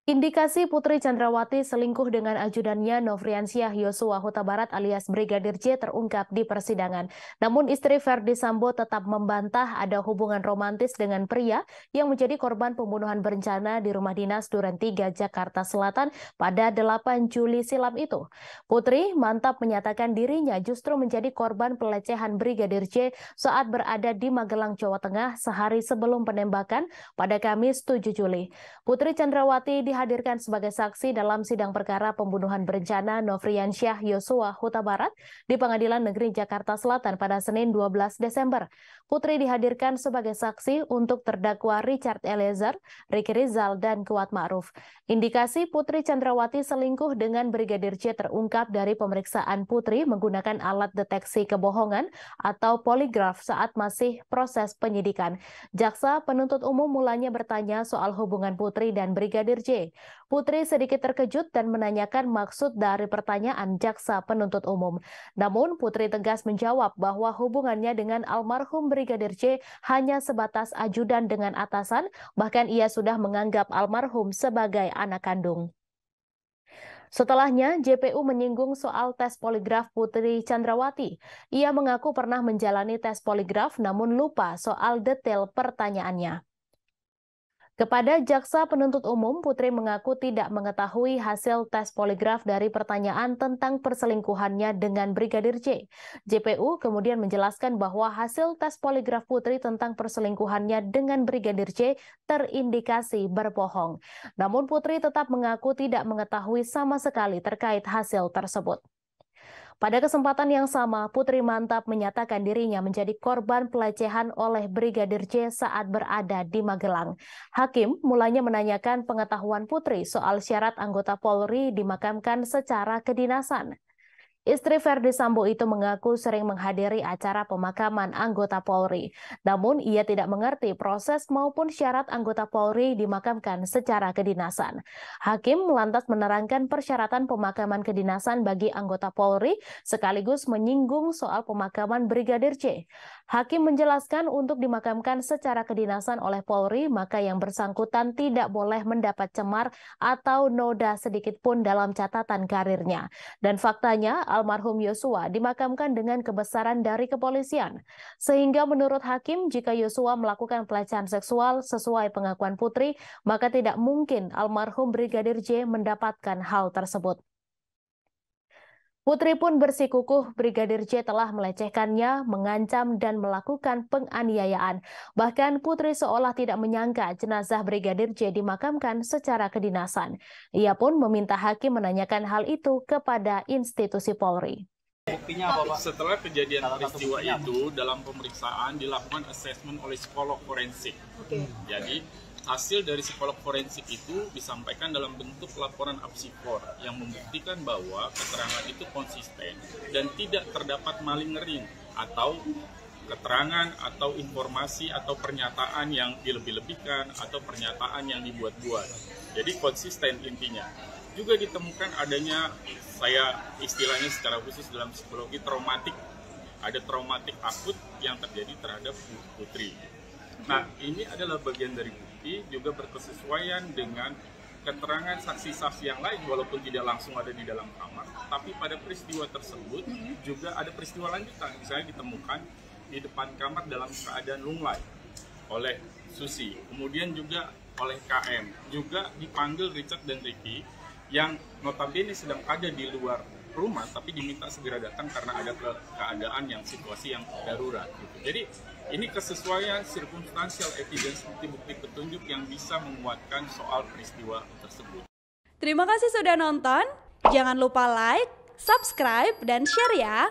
Indikasi Putri Chandrawati selingkuh dengan ajudannya Nofriansyah Yosua Huta Barat alias Brigadir J terungkap di persidangan. Namun istri Verdi Sambo tetap membantah ada hubungan romantis dengan pria yang menjadi korban pembunuhan berencana di rumah dinas Duren 3 Jakarta Selatan pada 8 Juli silam itu. Putri mantap menyatakan dirinya justru menjadi korban pelecehan Brigadir J saat berada di Magelang, Jawa Tengah sehari sebelum penembakan pada Kamis 7 Juli. Putri Chandrawati dihadirkan sebagai saksi dalam sidang perkara pembunuhan berencana Nofriansyah Yosua Huta Barat di Pengadilan Negeri Jakarta Selatan pada Senin 12 Desember. Putri dihadirkan sebagai saksi untuk terdakwa Richard Eliezer, Ricky Rizal, dan Kuat Ma'ruf. Indikasi Putri Chandrawati selingkuh dengan Brigadir J terungkap dari pemeriksaan Putri menggunakan alat deteksi kebohongan atau poligraf saat masih proses penyidikan. Jaksa penuntut umum mulanya bertanya soal hubungan Putri dan Brigadir J. Putri sedikit terkejut dan menanyakan maksud dari pertanyaan jaksa penuntut umum. Namun Putri tegas menjawab bahwa hubungannya dengan almarhum Brigadir J hanya sebatas ajudan dengan atasan, bahkan ia sudah menganggap almarhum sebagai anak kandung. Setelahnya, JPU menyinggung soal tes poligraf Putri Chandrawati. Ia mengaku pernah menjalani tes poligraf namun lupa soal detail pertanyaannya. Kepada jaksa penuntut umum, Putri mengaku tidak mengetahui hasil tes poligraf dari pertanyaan tentang perselingkuhannya dengan Brigadir J. JPU kemudian menjelaskan bahwa hasil tes poligraf Putri tentang perselingkuhannya dengan Brigadir J terindikasi berbohong. Namun Putri tetap mengaku tidak mengetahui sama sekali terkait hasil tersebut. Pada kesempatan yang sama, Putri mantap menyatakan dirinya menjadi korban pelecehan oleh Brigadir J saat berada di Magelang. Hakim mulanya menanyakan pengetahuan Putri soal syarat anggota Polri dimakamkan secara kedinasan. Istri Verdi Sambo itu mengaku sering menghadiri acara pemakaman anggota Polri. Namun ia tidak mengerti proses maupun syarat anggota Polri dimakamkan secara kedinasan. Hakim lantas menerangkan persyaratan pemakaman kedinasan bagi anggota Polri sekaligus menyinggung soal pemakaman Brigadir J. Hakim menjelaskan untuk dimakamkan secara kedinasan oleh Polri, maka yang bersangkutan tidak boleh mendapat cemar atau noda sedikit pun dalam catatan karirnya. Dan faktanya, almarhum Yosua dimakamkan dengan kebesaran dari kepolisian. Sehingga menurut Hakim, jika Yosua melakukan pelecehan seksual sesuai pengakuan Putri, maka tidak mungkin almarhum Brigadir J mendapatkan hal tersebut. Putri pun bersikukuh Brigadir J telah melecehkannya, mengancam, dan melakukan penganiayaan. Bahkan Putri seolah tidak menyangka jenazah Brigadir J dimakamkan secara kedinasan. Ia pun meminta hakim menanyakan hal itu kepada institusi Polri. Buktinya apa, Pak? Setelah kejadian peristiwa itu, dalam pemeriksaan dilakukan asesmen oleh psikolog forensik. Jadi, hasil dari psikolog forensik itu disampaikan dalam bentuk laporan apsikor yang membuktikan bahwa keterangan itu konsisten dan tidak terdapat maling ngering atau keterangan atau informasi atau pernyataan yang dilebih-lebihkan atau pernyataan yang dibuat-buat. Jadi konsisten intinya. Juga ditemukan adanya, saya istilahnya secara khusus dalam psikologi traumatik. Ada traumatik akut yang terjadi terhadap Putri. Nah, ini adalah bagian dari bukti, juga berkesesuaian dengan keterangan saksi-saksi yang lain, walaupun tidak langsung ada di dalam kamar, tapi pada peristiwa tersebut juga ada peristiwa lanjutan, misalnya ditemukan di depan kamar dalam keadaan lunglai oleh Susi, kemudian juga oleh KM, juga dipanggil Richard dan Ricky, yang notabene sedang ada di luar rumah, tapi diminta segera datang karena ada keadaan yang situasi yang darurat. Gitu. Jadi ini kesesuaian circumstantial evidence, bukti-bukti petunjuk yang bisa menguatkan soal peristiwa tersebut. Terima kasih sudah nonton. Jangan lupa like, subscribe, dan share ya.